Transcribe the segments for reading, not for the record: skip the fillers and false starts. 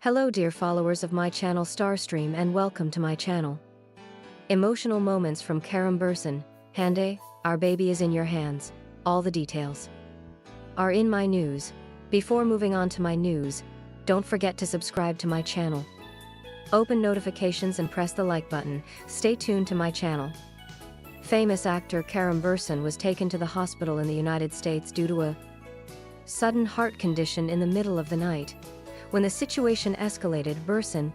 Hello dear followers of my channel StarStream and welcome to my channel. Emotional moments from Kerem Bursin. Hande, our baby is in your hands. All the details are in my news. Before moving on to my news, don't forget to subscribe to my channel. Open notifications and press the like button. Stay tuned to my channel. Famous actor Kerem Bursin was taken to the hospital in the United States due to a sudden heart condition in the middle of the night. When the situation escalated, Bursin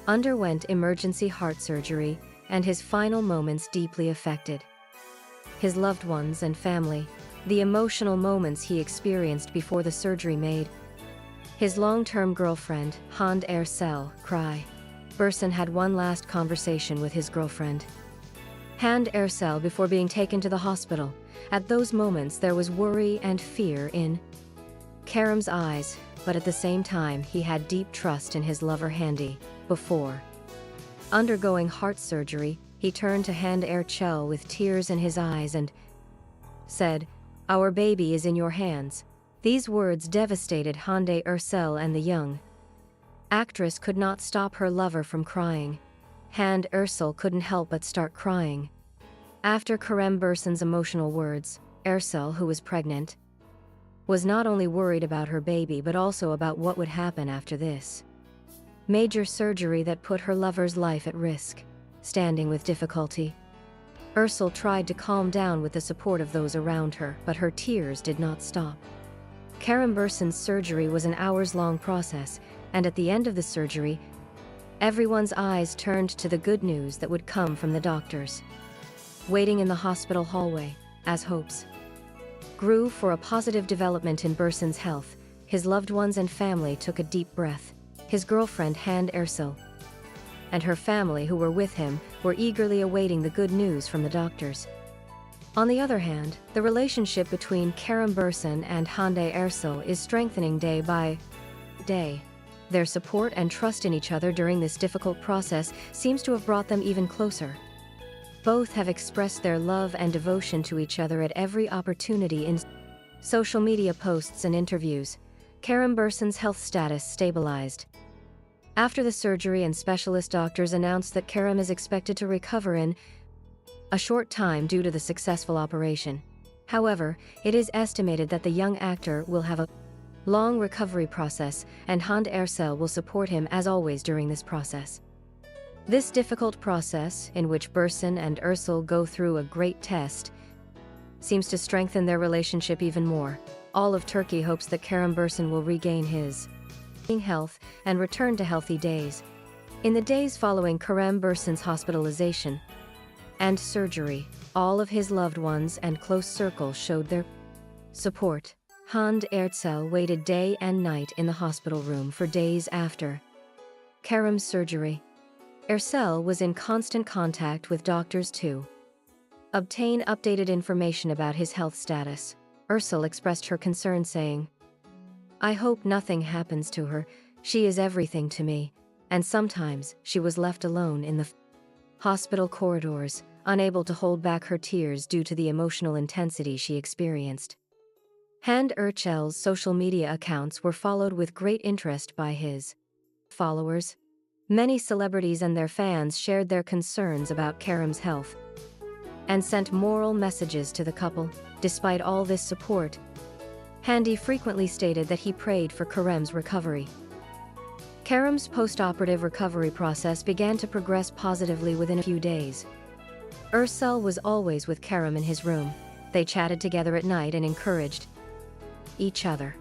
underwent emergency heart surgery, and his final moments deeply affected his loved ones and family. The emotional moments he experienced before the surgery made his long-term girlfriend, Hande, cry. Bursin had one last conversation with his girlfriend, Hande, before being taken to the hospital. At those moments there was worry and fear in Kerem's eyes, but at the same time he had deep trust in his lover Hande. Before undergoing heart surgery, he turned to Hande with tears in his eyes and said, "Our baby is in your hands." These words devastated Hande, and the young actress could not stop her lover from crying. Hande couldn't help but start crying. After Kerem Bursin's emotional words, who was pregnant, was not only worried about her baby but also about what would happen after this major surgery that put her lover's life at risk. Standing with difficulty, tried to calm down with the support of those around her, but her tears did not stop. Kerem Bursin's surgery was an hours-long process, and at the end of the surgery, everyone's eyes turned to the good news that would come from the doctors waiting in the hospital hallway. As hopes grew for a positive development in Bursin's health, his loved ones and family took a deep breath. His girlfriend Hande and her family, who were with him, were eagerly awaiting the good news from the doctors. On the other hand, the relationship between Kerem Bursin and Hande is strengthening day by day. Their support and trust in each other during this difficult process seems to have brought them even closer. Both have expressed their love and devotion to each other at every opportunity in social media posts and interviews. Kerem Bursin's health status stabilized after the surgery, and specialist doctors announced that Kerem is expected to recover in a short time due to the successful operation. However, it is estimated that the young actor will have a long recovery process, and Hande will support him as always during this process. This difficult process, in which Bursin and go through a great test, seems to strengthen their relationship even more. All of Turkey hopes that Kerem Bursin will regain his health and return to healthy days. In the days following Kerem Bursin's hospitalization and surgery, all of his loved ones and close circle showed their support. Hande waited day and night in the hospital room for days after Kerem's surgery. was in constant contact with doctors to obtain updated information about his health status. Expressed her concern, saying, "I hope nothing happens to her. She is everything to me." And sometimes she was left alone in the hospital corridors, unable to hold back her tears due to the emotional intensity she experienced. Hande social media accounts were followed with great interest by his followers. Many celebrities and their fans shared their concerns about Kerem's health and sent moral messages to the couple. Despite all this support, Hande frequently stated that he prayed for Kerem's recovery. Kerem's post-operative recovery process began to progress positively within a few days. was always with Kerem in his room. They chatted together at night and encouraged each other.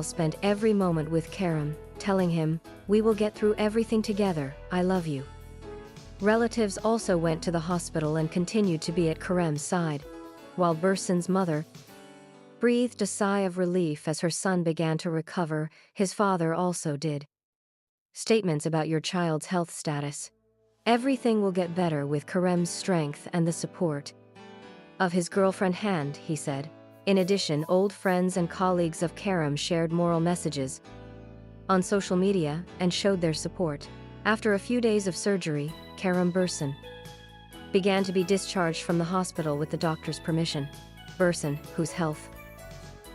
Spent every moment with Kerem, telling him, "We will get through everything together, I love you." Relatives also went to the hospital and continued to be at Kerem's side. While Bursin's mother breathed a sigh of relief as her son began to recover, his father also did. Statements about your child's health status. Everything will get better with Kerem's strength and the support of his girlfriend Hande, he said. In addition, old friends and colleagues of Kerem shared moral messages on social media and showed their support. After a few days of surgery, Kerem Bursin began to be discharged from the hospital with the doctor's permission. Bursin, whose health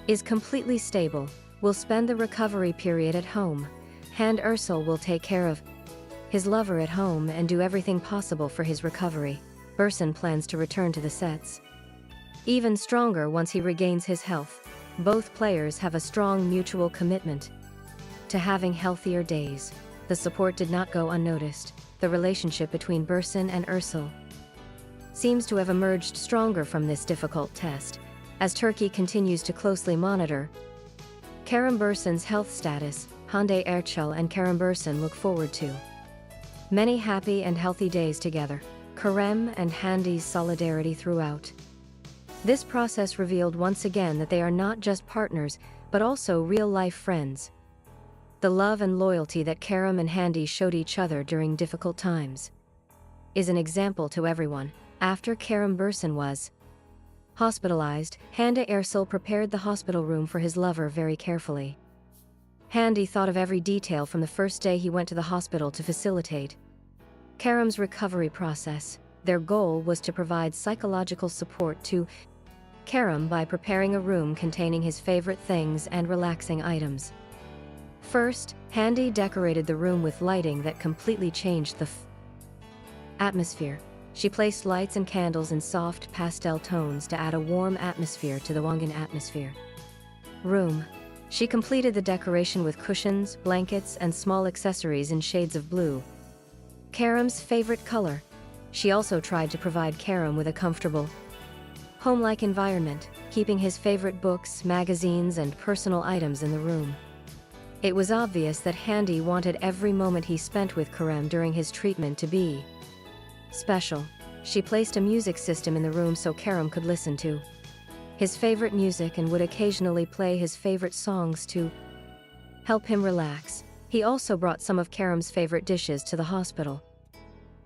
is completely stable, will spend the recovery period at home. Hande Ursel will take care of his lover at home and do everything possible for his recovery. Bursin plans to return to the sets even stronger once he regains his health. Both players have a strong mutual commitment to having healthier days. The support did not go unnoticed. The relationship between Bursin and Ursel seems to have emerged stronger from this difficult test, as Turkey continues to closely monitor Kerem Bursin's health status. Hande Erçel and Kerem Bursin look forward to many happy and healthy days together. Kerem and Hande's solidarity throughout this process revealed once again that they are not just partners, but also real-life friends. The love and loyalty that Kerem and Hande showed each other during difficult times is an example to everyone. After Kerem Bursin was hospitalized, Hande Erçel prepared the hospital room for his lover very carefully. Hande thought of every detail from the first day he went to the hospital to facilitate Kerem's recovery process. Their goal was to provide psychological support to Kerem by preparing a room containing his favorite things and relaxing items. First, Hande decorated the room with lighting that completely changed the atmosphere. She placed lights and candles in soft pastel tones to add a warm atmosphere to the Wangan atmosphere room. She completed the decoration with cushions, blankets, and small accessories in shades of blue, Kerem's favorite color. She also tried to provide Kerem with a comfortable, home-like environment, keeping his favorite books, magazines, and personal items in the room. It was obvious that Hande wanted every moment he spent with Kerem during his treatment to be special. She placed a music system in the room so Kerem could listen to his favorite music and would occasionally play his favorite songs to help him relax. He also brought some of Kerem's favorite dishes to the hospital,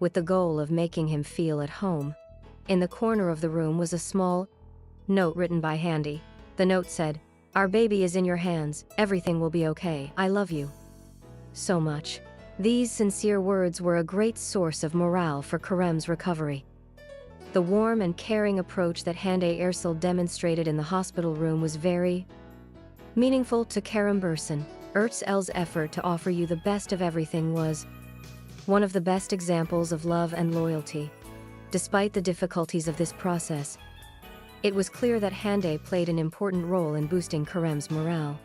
with the goal of making him feel at home. In the corner of the room was a small note written by Hande. The note said, "Our baby is in your hands, everything will be okay, I love you so much." These sincere words were a great source of morale for Kerem's recovery. The warm and caring approach that Hande Erçel demonstrated in the hospital room was very meaningful to Kerem Bursin. Erçel's effort to offer you the best of everything was one of the best examples of love and loyalty. Despite the difficulties of this process, it was clear that Hande played an important role in boosting Kerem's morale.